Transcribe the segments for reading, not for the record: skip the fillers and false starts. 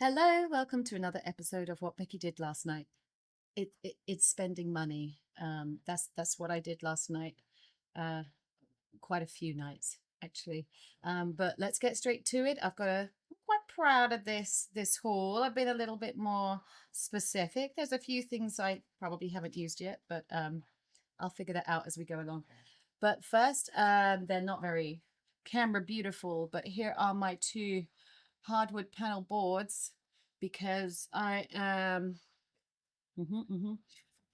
Hello, welcome to another episode of What Mickey Did Last Night. It's spending money. That's what I did last night. Uh, Quite a few nights actually. But let's get straight to it. I'm quite proud of this haul. I've been a little bit more specific. There's a few things I probably haven't used yet, but I'll figure that out as we go along. But first, they're not very camera beautiful, but here are my two hardwood panel boards because I am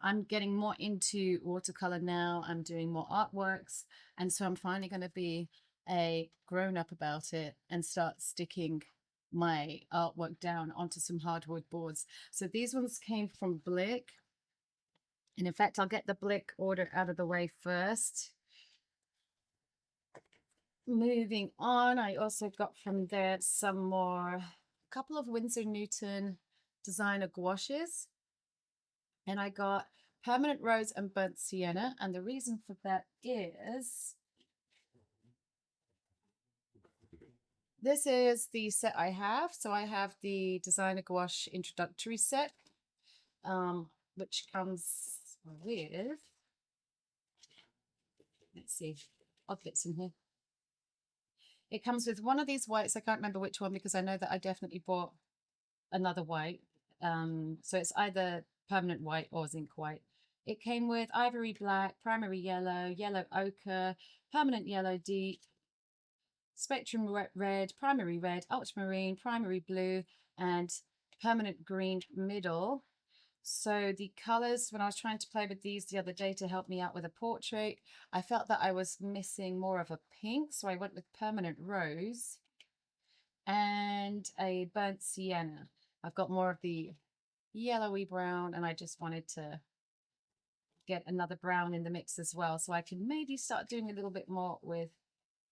I'm getting more into watercolor now. I'm doing more artworks, and so I'm finally going to be a grown up about it and start sticking my artwork down onto some hardwood boards. So these ones came from Blick, and in fact I'll get the Blick order out of the way first. Moving on, I also got from there a couple of Winsor Newton designer gouaches, and I got permanent rose and burnt sienna. And the reason for that is this is the set I have. So I have the designer gouache introductory set, which comes with, let's see, odd bits in here. It comes with one of these whites. I can't remember which one because I know that I definitely bought another white. So it's either permanent white or zinc white. It came with ivory black, primary yellow, yellow ochre, permanent yellow deep, spectrum red, primary red, ultramarine, primary blue, and permanent green middle. So the colors, when I was trying to play with these the other day to help me out with a portrait, I felt that I was missing more of a pink. So I went with permanent rose and a burnt sienna. I've got more of the yellowy brown, and I just wanted to get another brown in the mix as well. So I can maybe start doing a little bit more with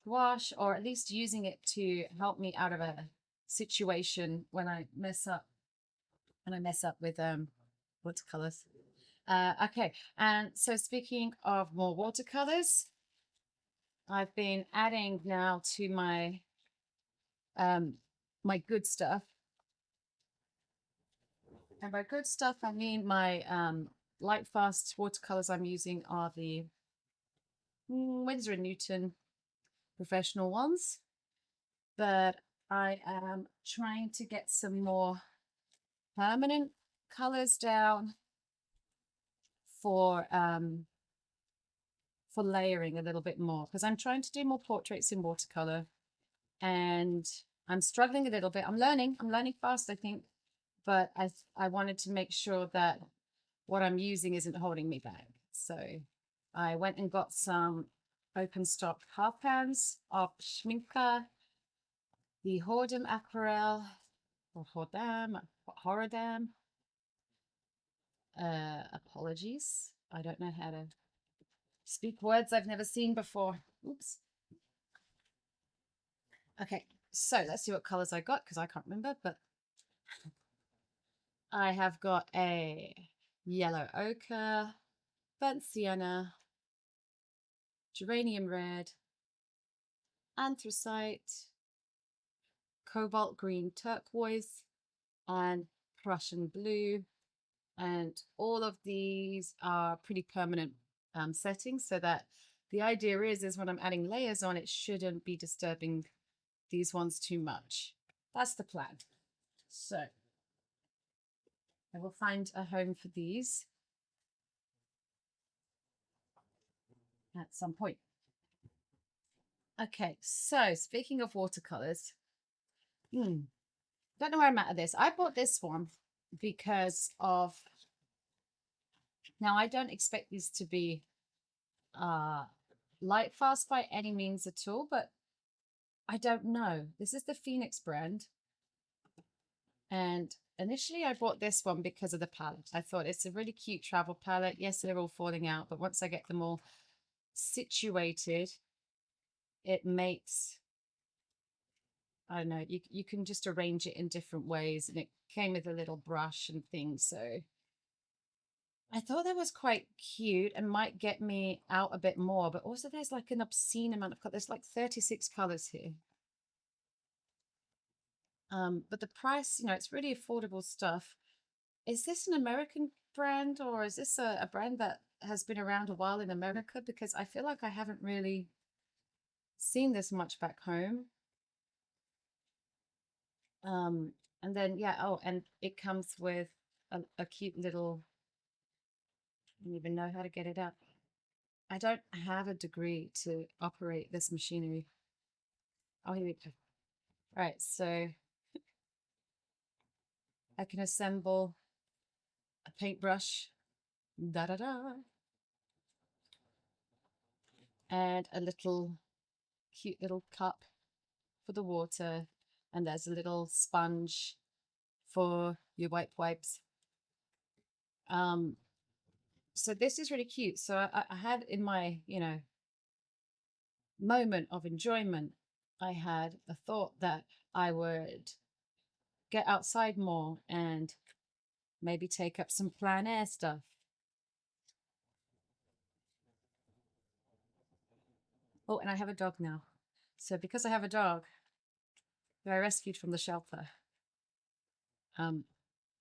gouache, or at least using it to help me out of a situation when I mess up with watercolors. Okay, and so speaking of more watercolors, I've been adding now to my my good stuff. And by good stuff, I mean my light fast watercolors I'm using are the Winsor & Newton professional ones. But I am trying to get some more permanent colors down for layering a little bit more, because I'm trying to do more portraits in watercolor and I'm struggling a little bit. I'm learning fast, I think, but I wanted to make sure that what I'm using isn't holding me back. So I went and got some open stock half pans of Schmincke, the Horadam Aquarelle, or Horadam. Apologies. I don't know how to speak words I've never seen before. Oops. Okay, so let's see what colors I got, because I can't remember, but I have got a yellow ochre, burnt sienna, geranium red, anthracite, cobalt green turquoise, and Prussian blue. And all of these are pretty permanent settings, so that the idea is when I'm adding layers on, it shouldn't be disturbing these ones too much. That's the plan. So I will find a home for these at some point. Okay, so speaking of watercolors, don't know where I'm at this. I bought this one because of, now I don't expect these to be light fast by any means at all, but I don't know. This is the Pheonix brand. And initially I bought this one because of the palette. I thought it's a really cute travel palette. Yes, they're all falling out, but once I get them all situated, it makes, I don't know, you can just arrange it in different ways. And it came with a little brush and things. So I thought that was quite cute and might get me out a bit more. But also there's like an obscene amount of colors. There's like 36 colors here. But the price, it's really affordable stuff. Is this an American brand, or is this a brand that has been around a while in America? Because I feel like I haven't really seen this much back home. Um, and then, yeah, oh, and it comes with a cute little, I don't even know how to get it out. I don't have a degree to operate this machinery. Oh, here we go. Right, so I can assemble a paintbrush, da da da, and a little cute little cup for the water, and there's a little sponge for your wipes. Um, so this is really cute. So I had in my, moment of enjoyment, I had a thought that I would get outside more and maybe take up some plein air stuff. Oh, and I have a dog now. So because I have a dog that I rescued from the shelter, um,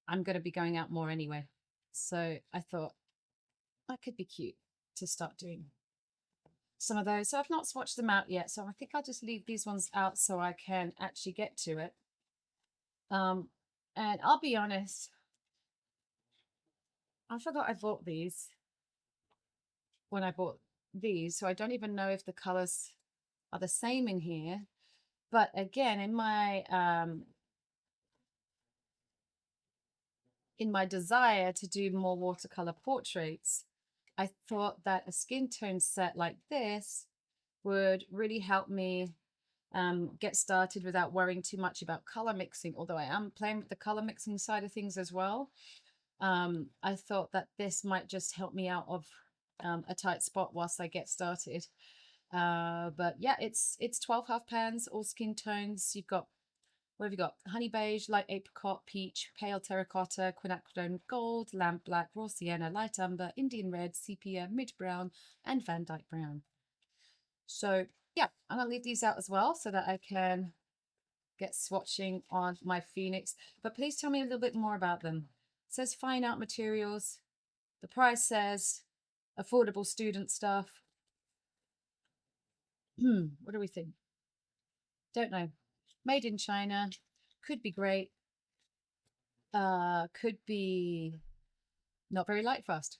I'm going to be going out more anyway. So I thought that could be cute to start doing some of those. So I've not swatched them out yet. So I think I'll just leave these ones out so I can actually get to it. And I'll be honest, I forgot I bought these when I bought these. So I don't even know if the colors are the same in here. But again, in my desire to do more watercolor portraits, I thought that a skin tone set like this would really help me get started without worrying too much about color mixing, although I am playing with the color mixing side of things as well. I thought that this might just help me out of a tight spot whilst I get started. But yeah, it's 12 half pans, all skin tones. You've got, what have you got? Honey beige, light apricot, peach, pale terracotta, quinacridone gold, lamp black, raw sienna, light umber, Indian red, sepia, mid brown, and Van Dyke brown. So yeah, I'm gonna leave these out as well so that I can get swatching on my Pheonix. But please tell me a little bit more about them. It says fine art materials. The price says affordable student stuff. What do we think? Don't know. Made in China. Could be great. Could be not very light fast.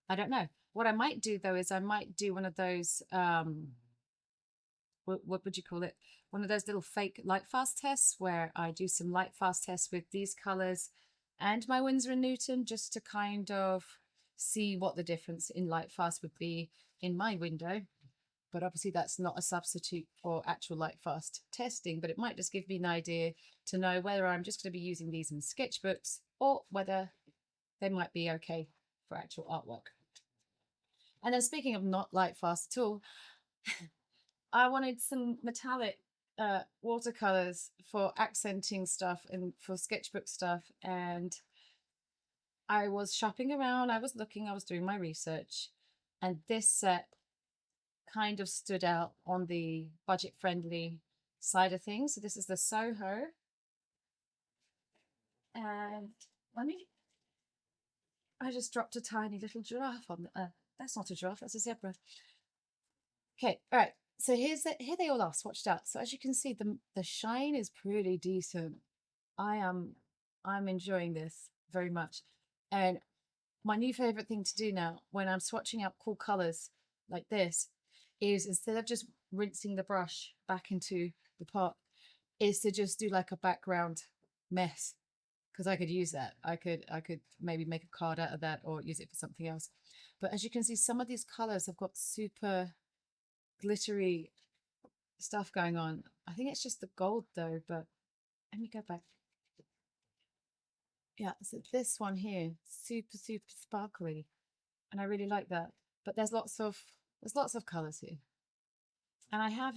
I don't know. What I might do though is I might do one of those what would you call it? One of those little fake light fast tests where I do some light fast tests with these colors and my Winsor and Newton just to kind of see what the difference in light fast would be in my window. But obviously that's not a substitute for actual light fast testing, but it might just give me an idea to know whether I'm just going to be using these in sketchbooks or whether they might be okay for actual artwork. And then speaking of not light fast at all, I wanted some metallic watercolors for accenting stuff and for sketchbook stuff. And I was shopping around, I was looking, I was doing my research, and this set kind of stood out on the budget friendly side of things. So this is the Soho. And let me, I just dropped a tiny little giraffe on the, that's not a giraffe, that's a zebra. Okay, all right. So here they all are swatched out. So as you can see, the shine is pretty decent. I'm enjoying this very much. And my new favorite thing to do now when I'm swatching out cool colors like this is instead of just rinsing the brush back into the pot, is to just do like a background mess, because I could use that. I could maybe make a card out of that or use it for something else. But as you can see, some of these colors have got super glittery stuff going on. I think it's just the gold though, but let me go back. Yeah, so this one here, super sparkly, and I really like that. But there's lots of colors here, and I have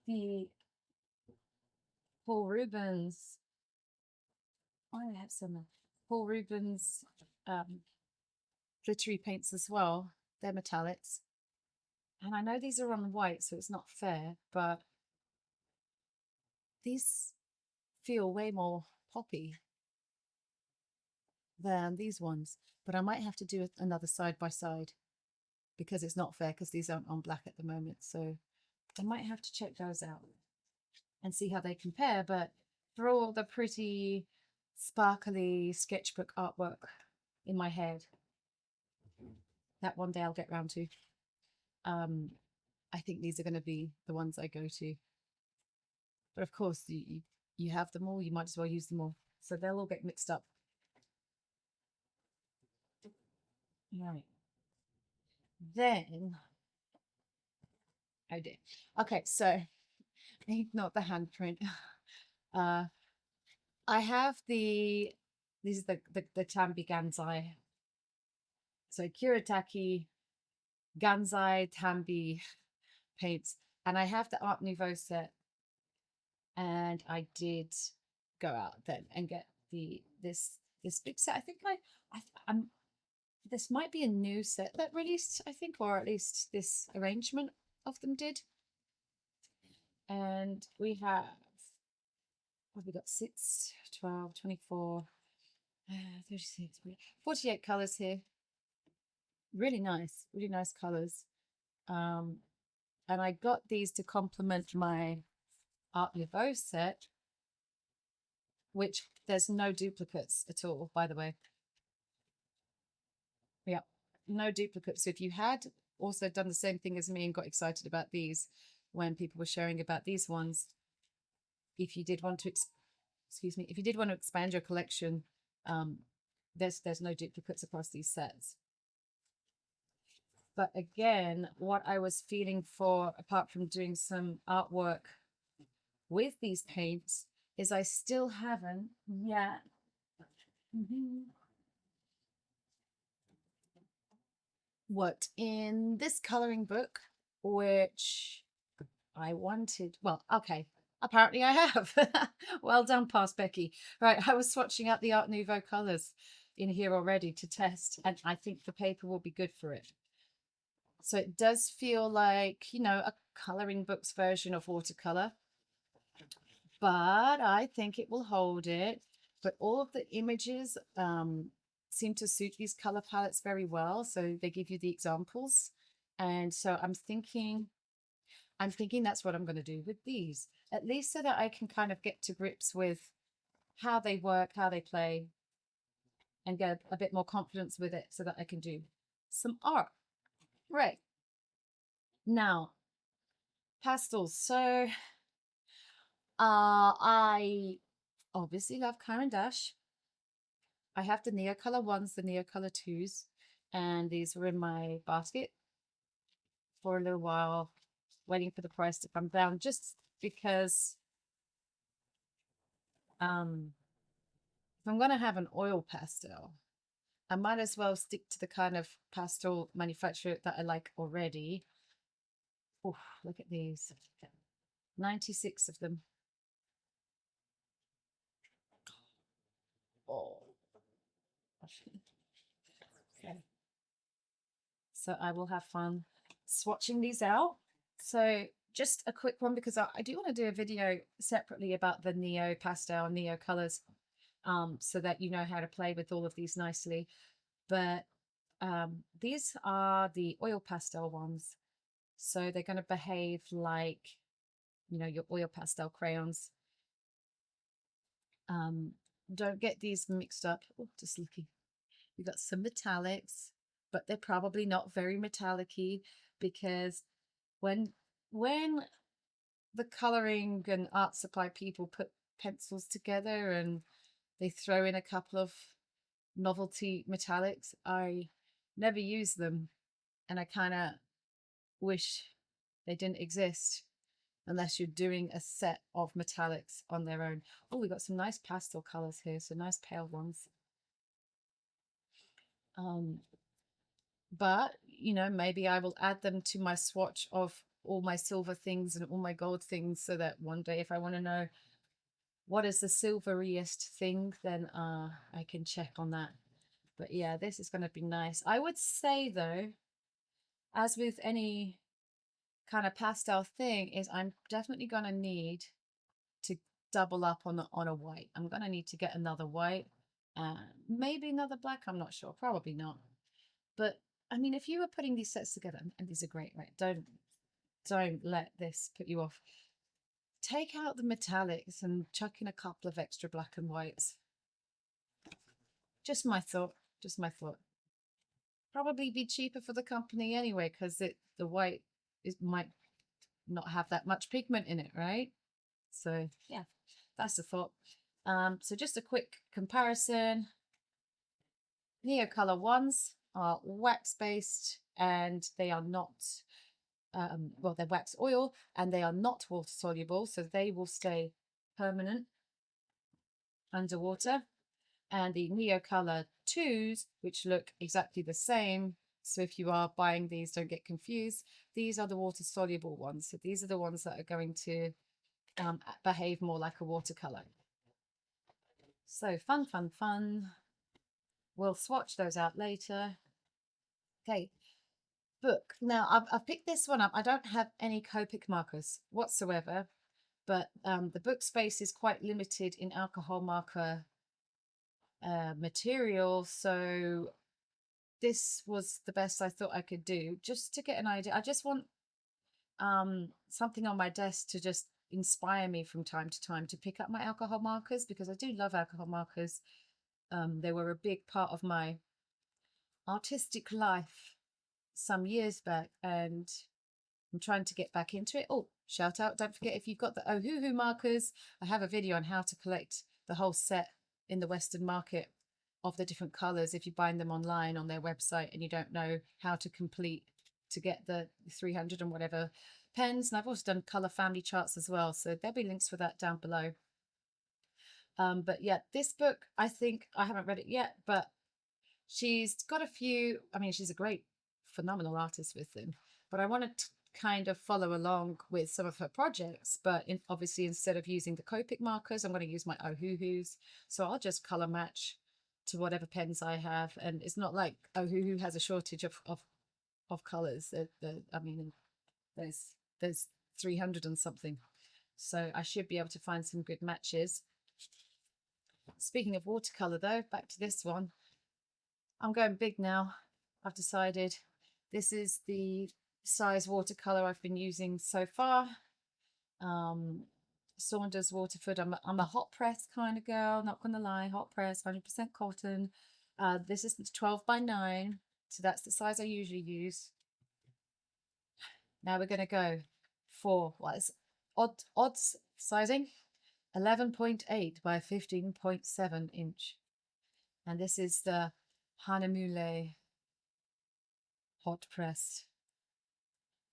the Paul Rubens. I have some Paul Rubens glittery paints as well. They're metallics, and I know these are on white, so it's not fair, but these feel way more poppy than these ones, but I might have to do another side by side because it's not fair because these aren't on black at the moment. So I might have to check those out and see how they compare. But for all the pretty sparkly sketchbook artwork in my head that one day I'll get round to, I think these are going to be the ones I go to. But of course, you have them all, you might as well use them all. So they'll all get mixed up. Right. Then, oh dear. Okay, so ignore the handprint. I have this is the Tambi Gansai. So Kuretaki Gansai Tambi paints. And I have the Art Nouveau set. And I did go out then and get this big set. I think I'm this might be a new set that released, I think, or at least this arrangement of them did. And we have, what have we got? 6, 12, 24, 36, 48 colors here. Really nice colors. And I got these to complement my Art Nouveau set, which there's no duplicates at all, by the way. Yeah, no duplicates. So if you had also done the same thing as me and got excited about these when people were sharing about these ones, if you did want to, if you did want to expand your collection, there's no duplicates across these sets. But again, what I was feeling for, apart from doing some artwork with these paints, is I still haven't yet worked in this coloring book, which I wanted. Well, okay, apparently I have. Well done, past Becky. Right, I was swatching out the Art Nouveau colors in here already to test, and I think the paper will be good for it. So it does feel like, you know, a coloring book's version of watercolor, but I think it will hold it. But all of the images seem to suit these color palettes very well. So they give you the examples. And so I'm thinking that's what I'm going to do with these, at least so that I can kind of get to grips with how they work, how they play, and get a bit more confidence with it so that I can do some art. Right. Now, pastels. So I obviously love Caran. I have the Neocolor ones, the Neocolor twos, and these were in my basket for a little while, waiting for the price to come down, just because if I'm going to have an oil pastel, I might as well stick to the kind of pastel manufacturer that I like already. Oh, look at these. 96 of them. Oh. Okay. So I will have fun swatching these out. So just a quick one, because I do want to do a video separately about the Neo-pastel, Neo colors, so that you know how to play with all of these nicely. But these are the oil pastel ones. So they're going to behave like, you know, your oil pastel crayons. Don't get these mixed up. Oh, just looking. You've got some metallics, but they're probably not very metallic-y, because when the coloring and art supply people put pencils together and they throw in a couple of novelty metallics, I never use them, and I kind of wish they didn't exist unless you're doing a set of metallics on their own. Oh, we got some nice pastel colors here, so nice pale ones. But you know, maybe I will add them to my swatch of all my silver things and all my gold things, so that one day if I want to know what is the silveriest thing, then I can check on that. But yeah, this is going to be nice. I would say though, as with any kind of pastel thing, is I'm definitely going to need to double up on a white. I'm going to need to get another white, maybe another black. I'm not sure, probably not. But I mean, if you were putting these sets together, and these are great, right? Don't let this put you off. Take out the metallics and chuck in a couple of extra black and whites. Just my thought. Just my thought. Probably be cheaper for the company anyway, because the white might not have that much pigment in it, right? So yeah, that's the thought. So just a quick comparison. Neocolor ones are wax based, and they are not well, they're wax oil and they are not water soluble, so they will stay permanent underwater. And the Neocolor 2s, which look exactly the same, so if you are buying these, don't get confused, these are the water soluble ones. So these are the ones that are going to behave more like a watercolor. So fun, fun, fun. We'll swatch those out later. Okay, book. Now I've picked this one up. I don't have any Copic markers whatsoever, but the book space is quite limited in alcohol marker material, so this was the best I thought I could do just to get an idea. I just want something on my desk to just inspire me from time to time to pick up my alcohol markers, because I do love alcohol markers. They were a big part of my artistic life some years back, and I'm trying to get back into it. Oh, shout out, don't forget, if you've got the Ohuhu markers, I have a video on how to collect the whole set in the Western market of the different colors if you're buying them online on their website and you don't know how to complete to get the 300 and whatever pens. And I've also done color family charts as well, so there'll be links for that down below. But yeah, this book, I think, I haven't read it yet, but she's got a few, I mean, she's a great, phenomenal artist with them, but I want to kind of follow along with some of her projects, but obviously instead of using the Copic markers, I'm going to use my Ohuhus. So I'll just color match to whatever pens I have, and it's not like Ohuhu has a shortage of colors. I mean, there's 300 and something, so I should be able to find some good matches. Speaking of watercolor though, back to this one. I'm going big now. I've decided this is the size watercolor I've been using so far. Saunders Waterford. I'm a hot press kind of girl, not gonna lie. Hot press, 100% cotton. This is 12 by 9, so that's the size I usually use. Now we're gonna go for what is odds sizing, 11.8 by 15.7 inch, and this is the Hahnemühle hot press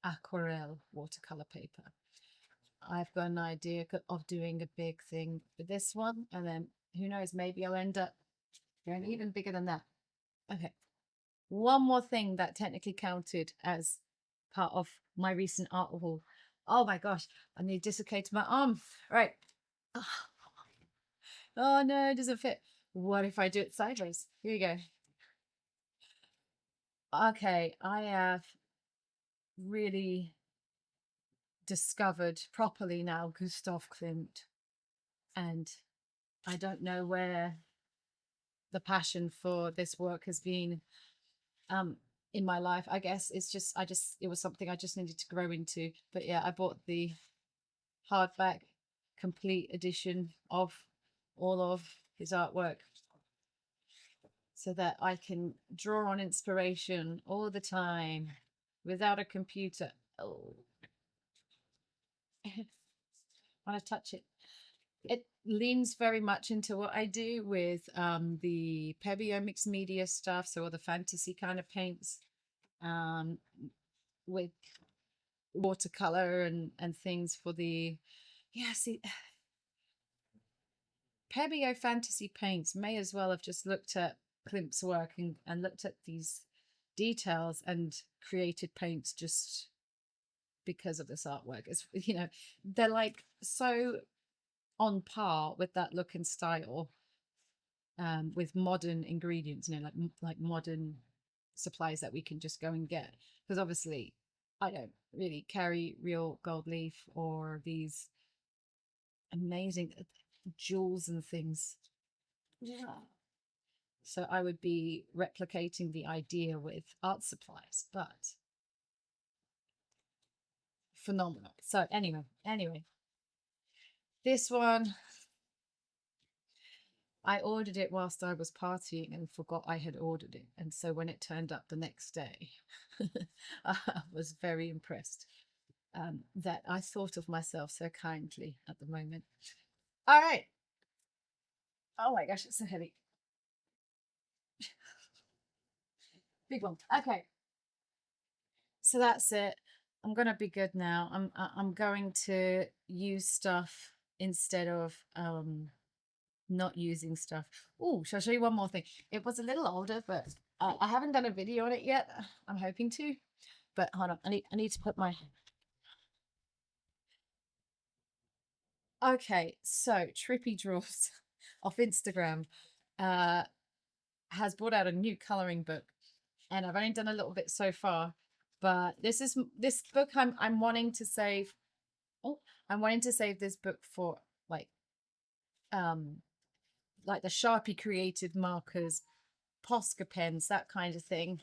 aquarelle watercolor paper. I've got an idea of doing a big thing with this one, and then who knows, maybe I'll end up going even bigger than that. Okay, one more thing that technically counted as part of my recent art haul. Oh my gosh, I need to dislocate my arm. Right. Oh no, it doesn't fit. What if I do it sideways? Here we go. Okay, I have really discovered properly now Gustav Klimt, and I don't know where the passion for this work has been in my life. I guess it's just it was something I just needed to grow into. But yeah, I bought the hardback complete edition of all of his artwork so that I can draw on inspiration all the time without a computer. Oh, I want to touch it. It leans very much into what I do with the Pheonix media stuff, so all the fantasy kind of paints, with watercolor and things for the, yeah, see, Pebeo fantasy paints may as well have just looked at Klimt's work and looked at these details and created paints just because of this artwork. It's, you know, they're like so on par with that look and style, with modern ingredients, you know, like modern supplies that we can just go and get. Because obviously I don't really carry real gold leaf or these amazing jewels and things. Yeah. So I would be replicating the idea with art supplies, but phenomenal. So anyway, this one, I ordered it whilst I was partying and forgot I had ordered it. And so when it turned up the next day, I was very impressed that I thought of myself so kindly at the moment. All right. Oh my gosh, it's so heavy. Big one. Okay. So that's it. I'm gonna be good now. I'm going to use stuff instead of not using stuff. Oh, shall I show you one more thing? It was a little older, but I haven't done a video on it yet. I'm hoping to, but hold on. I need to put my. Okay, so Trippy Draws off Instagram has brought out a new coloring book, and I've only done a little bit so far. But this book I'm wanting to save. Oh, I'm wanting to save this book for like um the Sharpie created markers, Posca pens, that kind of thing,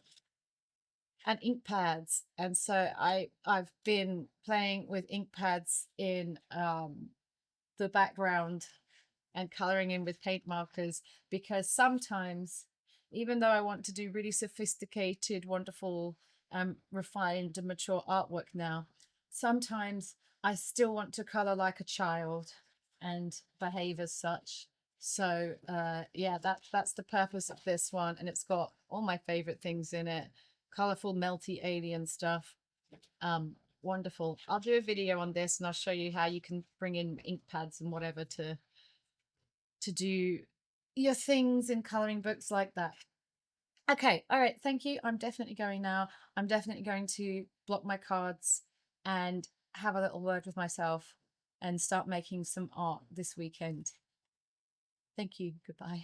and ink pads. And so I've been playing with ink pads in the background and coloring in with paint markers, because sometimes, even though I want to do really sophisticated, wonderful, refined and mature artwork now, sometimes I still want to color like a child and behave as such. So yeah, that's the purpose of this one, and it's got all my favorite things in it. Colorful, melty alien stuff. Wonderful. I'll do a video on this and I'll show you how you can bring in ink pads and whatever to do your things in coloring books like that. Okay, all right, thank you. I'm definitely going now. I'm definitely going to block my cards and have a little word with myself and start making some art this weekend. Thank you. Goodbye.